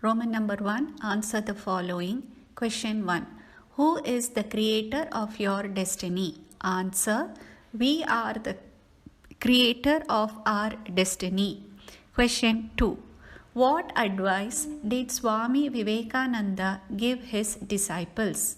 Roman number 1, answer the following. Question 1. Who is the creator of your destiny? Answer, we are the creator of our destiny. Question 2. What advice did Swami Vivekananda give his disciples?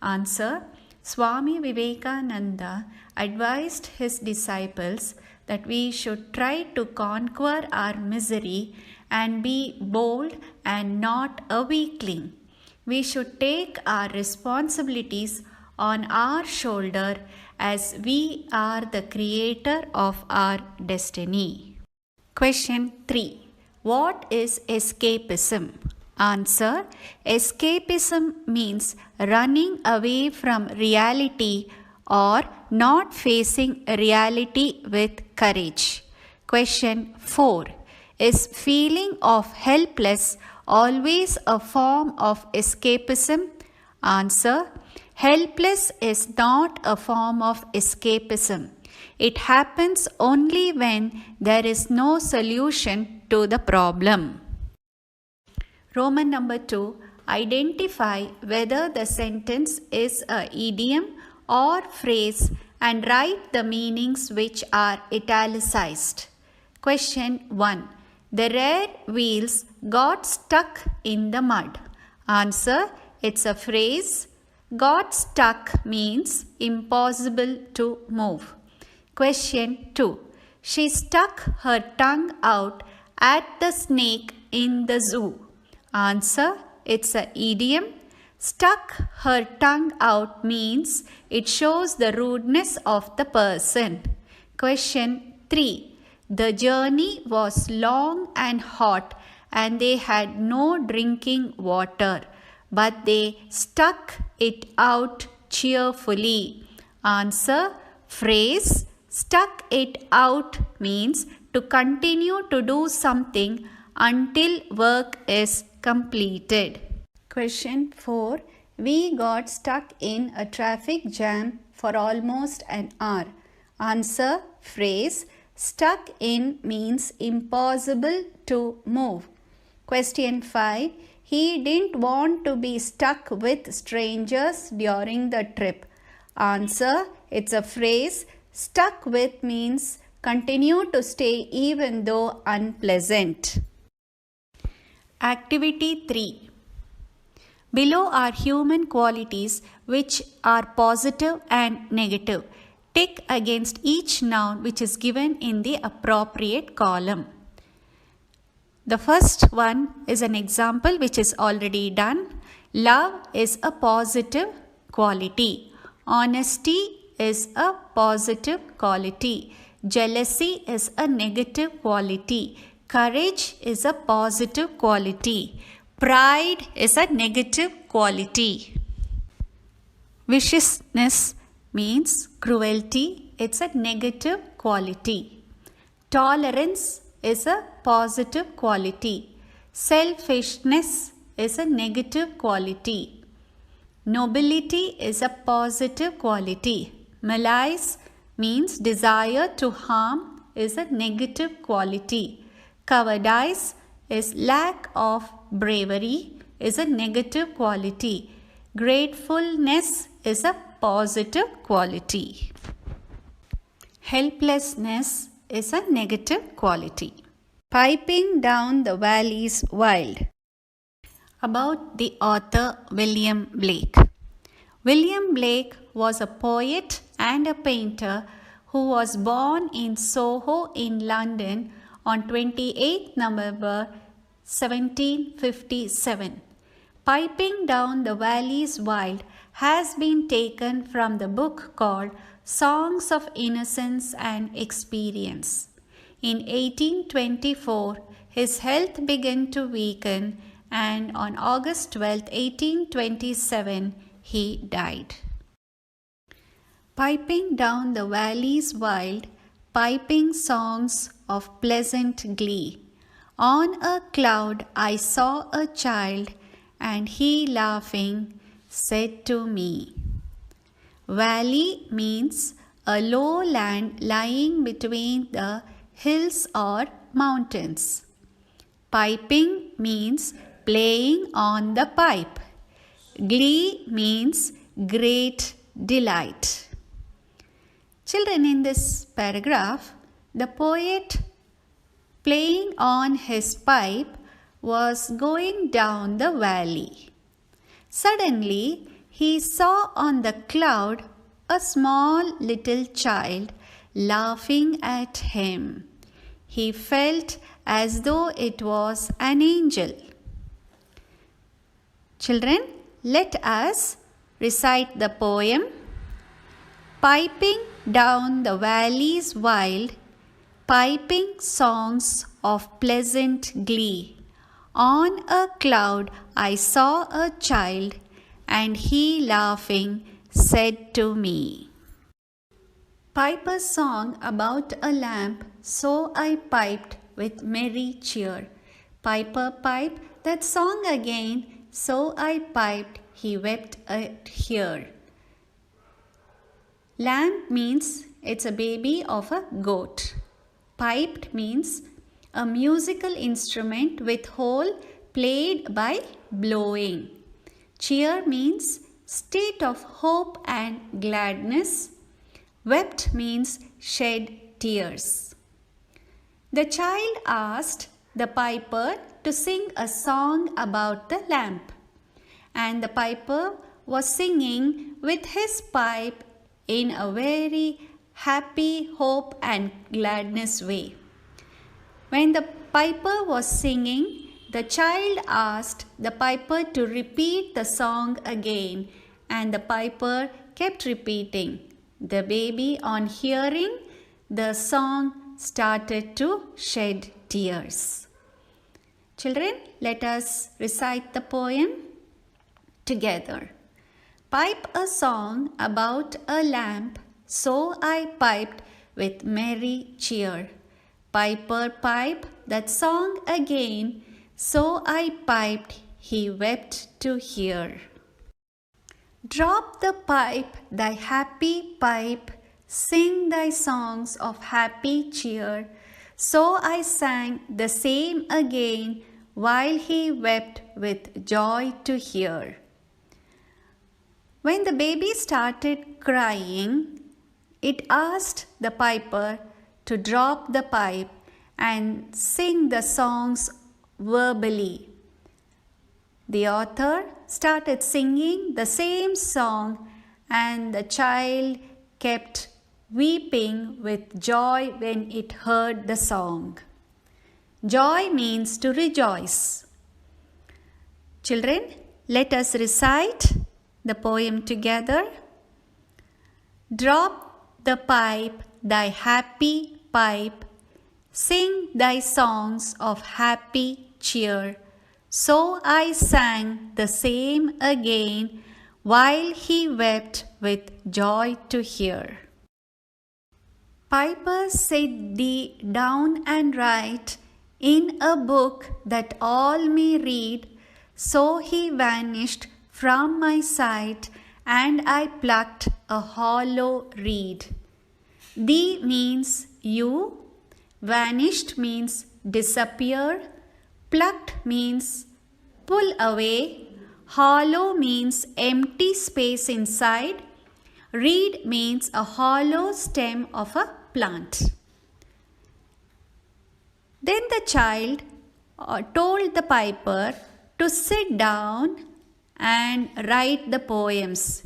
Answer, Swami Vivekananda advised his disciples that we should try to conquer our misery and be bold and not a weakling. We should take our responsibilities on our shoulder as we are the creator of our destiny. Question 3. What is escapism? Answer, escapism means running away from reality or not facing reality with courage. Question 4. Is feeling of helpless always a form of escapism? Answer, helpless is not a form of escapism. It happens only when there is no solution to the problem. Roman number 2. Identify whether the sentence is an idiom or phrase and write the meanings which are italicized. Question 1. The rear wheels got stuck in the mud. Answer, it's a phrase. Got stuck means impossible to move. Question 2. She stuck her tongue out at the snake in the zoo. Answer, it's an idiom. Stuck her tongue out means it shows the rudeness of the person. Question 3. The journey was long and hot and they had no drinking water, but they stuck it out cheerfully. Answer, phrase. Stuck it out means to continue to do something until work is completed. Question 4. We got stuck in a traffic jam for almost an hour. Answer, phrase. Stuck in means impossible to move. Question 5. He didn't want to be stuck with strangers during the trip. Answer, it's a phrase. Stuck with means continue to stay even though unpleasant. Activity 3. Below are human qualities which are positive and negative. Tick against each noun which is given in the appropriate column. The first one is an example which is already done. Love is a positive quality. Honesty is a positive quality. Jealousy is a negative quality. Courage is a positive quality. Pride is a negative quality. Viciousness means cruelty. It's a negative quality. Tolerance is a positive quality. Selfishness is a negative quality. Nobility is a positive quality. Malice means desire to harm is a negative quality. Cowardice is lack of bravery is a negative quality. Gratefulness is a positive quality. Helplessness is a negative quality. Piping down the valleys wild. About the author William Blake. William Blake was a poet and a painter who was born in Soho in London on 28 November 1757. Piping Down the Valleys Wild has been taken from the book called Songs of Innocence and Experience. In 1824, his health began to weaken and on August 12, 1827, he died. Piping down the valleys wild, piping songs of pleasant glee. On a cloud I saw a child, and he laughing said to me. Valley means a low land lying between the hills or mountains. Piping means playing on the pipe. Glee means great delight. Children, in this paragraph, the poet playing on his pipe was going down the valley. Suddenly, he saw on the cloud a small little child laughing at him. He felt as though it was an angel. Children, let us recite the poem. Piping down the valleys wild, piping songs of pleasant glee. On a cloud I saw a child, and he laughing said to me. Pipe a song about a lamp, so I piped with merry cheer. Piper, pipe that song again, so I piped, he wept at here. Lamb means it's a baby of a goat. Piped means a musical instrument with hole played by blowing. Cheer means state of hope and gladness. Wept means shed tears. The child asked the piper to sing a song about the lamp, and the piper was singing with his pipe in a very happy hope and gladness way. When the piper was singing, the child asked the piper to repeat the song again, and the piper kept repeating. The baby, on hearing the song, started to shed tears. Children, let us recite the poem together. Pipe a song about a lamp, so I piped with merry cheer. Piper, pipe that song again, so I piped, he wept to hear. Drop the pipe, thy happy pipe, sing thy songs of happy cheer. So I sang the same again, while he wept with joy to hear. When the baby started crying, it asked the piper to drop the pipe and sing the songs verbally. The author started singing the same song, and the child kept weeping with joy when it heard the song. Joy means to rejoice. Children, let us recite the poem together. Drop the pipe, thy happy pipe, sing thy songs of happy cheer. So I sang the same again, while he wept with joy to hear. Piper, sit thee down and write in a book that all may read. So he vanished from my sight, and I plucked a hollow reed. Thee means you, vanished means disappear, plucked means pull away, hollow means empty space inside, reed means a hollow stem of a plant. Then the child told the piper to sit down and write the poems.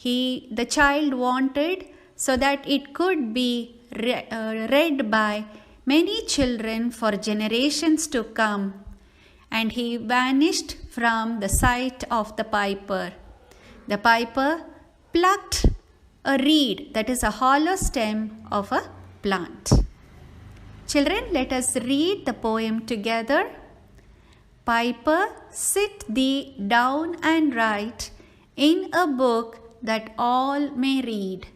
The child wanted so that it could be read by many children for generations to come, and he vanished from the sight of the piper. The piper plucked a reed, that is a hollow stem of a plant. Children, let us read the poem together. Piper, sit thee down and write in a book that all may read.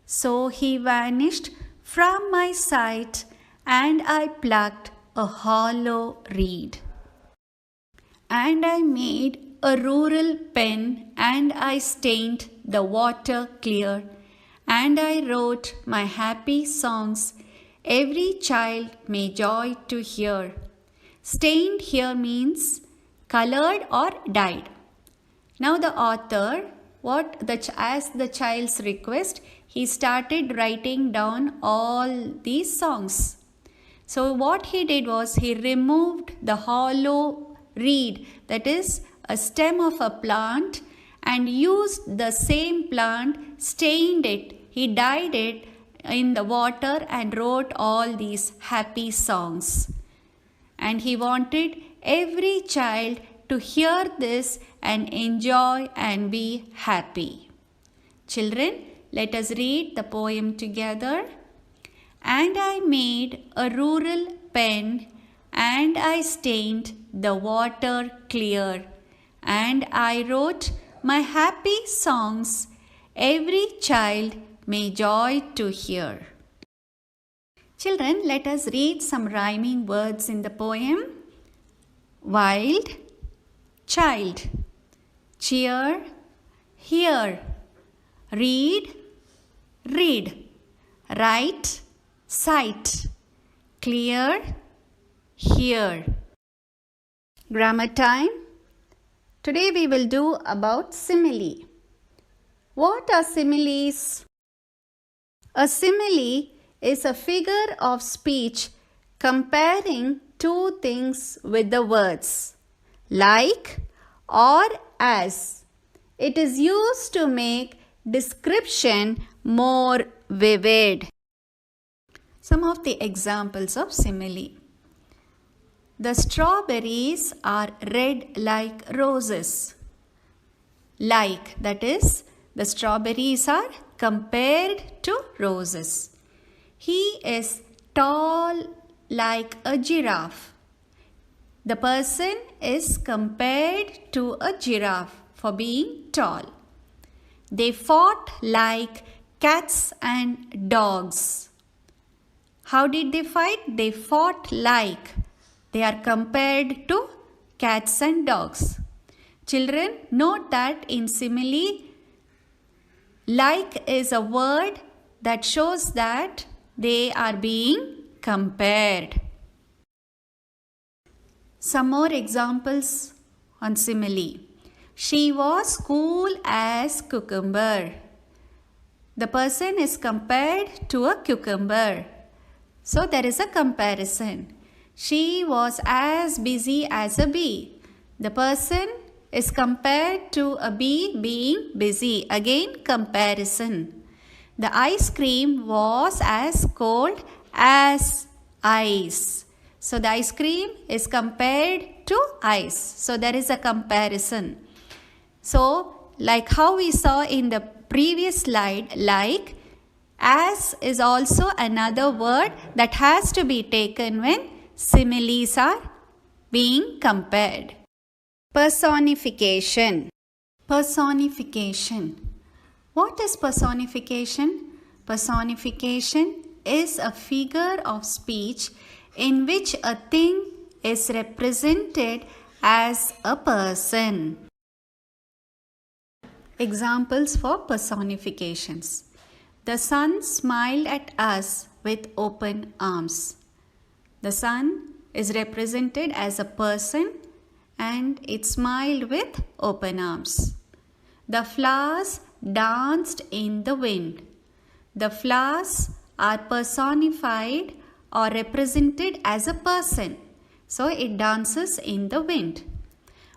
So he vanished from my sight, and I plucked a hollow reed. And I made a rural pen, and I stained the water clear, and I wrote my happy songs, every child may joy to hear. Stained here means colored or dyed. Now the author, as the child's request, he started writing down all these songs. So what he did was he removed the hollow reed, that is a stem of a plant, and used the same plant, stained it, he dyed it in the water and wrote all these happy songs. And he wanted every child to hear this and enjoy and be happy. Children, let us read the poem together. And I made a rural pen, and I stained the water clear, and I wrote my happy songs, every child may joy to hear. Children, let us read some rhyming words in the poem. Wild, child, cheer, hear, read, read, write, sight, clear, hear. Grammar time. Today we will do about simile. What are similes? A simile is a figure of speech comparing two things with the words like or as. It is used to make description more vivid. Some of the examples of simile. The strawberries are red like roses. Like, that is, the strawberries are compared to roses. He is tall like a giraffe. The person is compared to a giraffe for being tall. They fought like cats and dogs. How did they fight? They fought like. They are compared to cats and dogs. Children, note that in simile, like is a word that shows that they are being compared. Some more examples on simile. She was cool as cucumber. The person is compared to a cucumber. So there is a comparison. She was as busy as a bee. The person is compared to a bee being busy. Again, comparison. The ice cream was as cold as ice. So the ice cream is compared to ice. So there is a comparison. So like how we saw in the previous slide, like, as is also another word that has to be taken when similes are being compared. Personification. Personification. What is personification? Personification is a figure of speech in which a thing is represented as a person. Examples for personifications. The sun smiled at us with open arms. The sun is represented as a person and it smiled with open arms. The flowers danced in the wind. The flowers are personified or represented as a person. So it dances in the wind.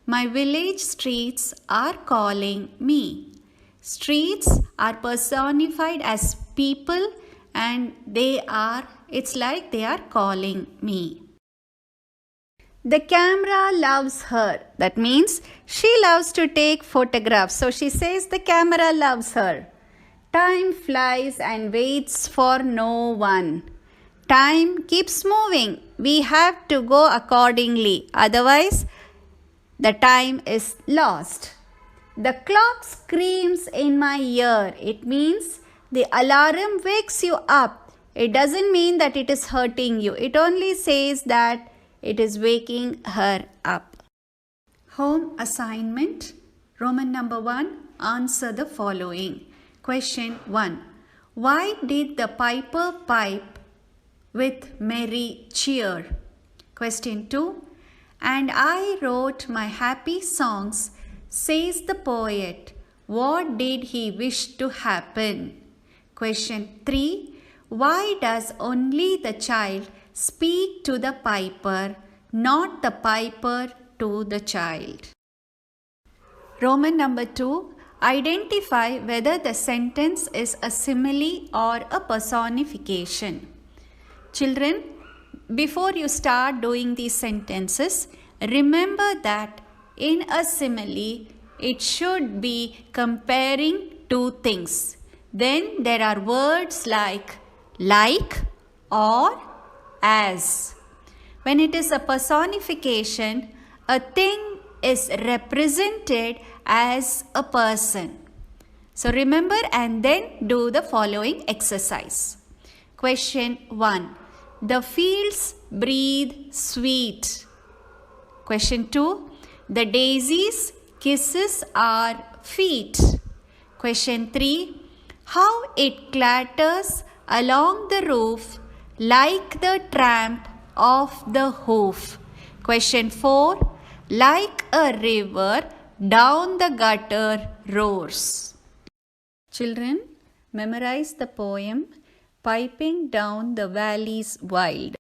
My village streets are calling me. Streets are personified as people and it's like they are calling me. The camera loves her. That means she loves to take photographs. So she says the camera loves her. Time flies and waits for no one. Time keeps moving. We have to go accordingly. Otherwise, the time is lost. The clock screams in my ear. It means the alarm wakes you up. It doesn't mean that it is hurting you. It only says that it is waking her up. Home assignment. Roman number 1. Answer the following. Question 1. Why did the piper pipe with merry cheer? Question 2. And I wrote my happy songs, says the poet. What did he wish to happen? Question 3. Why does only the child speak to the piper, not the piper to the child? Roman number 2. Identify whether the sentence is a simile or a personification. Children, before you start doing these sentences, remember that in a simile, it should be comparing two things. Then there are words like or as. When it is a personification, a thing is represented as a person. So remember and then do the following exercise. Question 1. The fields breathe sweet. Question 2. The daisies kisses our feet. Question 3. How it clatters along the roof like the tramp of the hoof. Question 4. Like a river down the gutter roars. Children, memorize the poem Piping Down the Valleys Wild.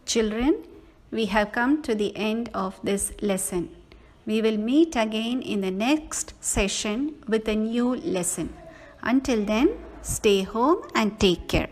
Children, we have come to the end of this lesson. We will meet again in the next session with a new lesson. Until then, stay home and take care.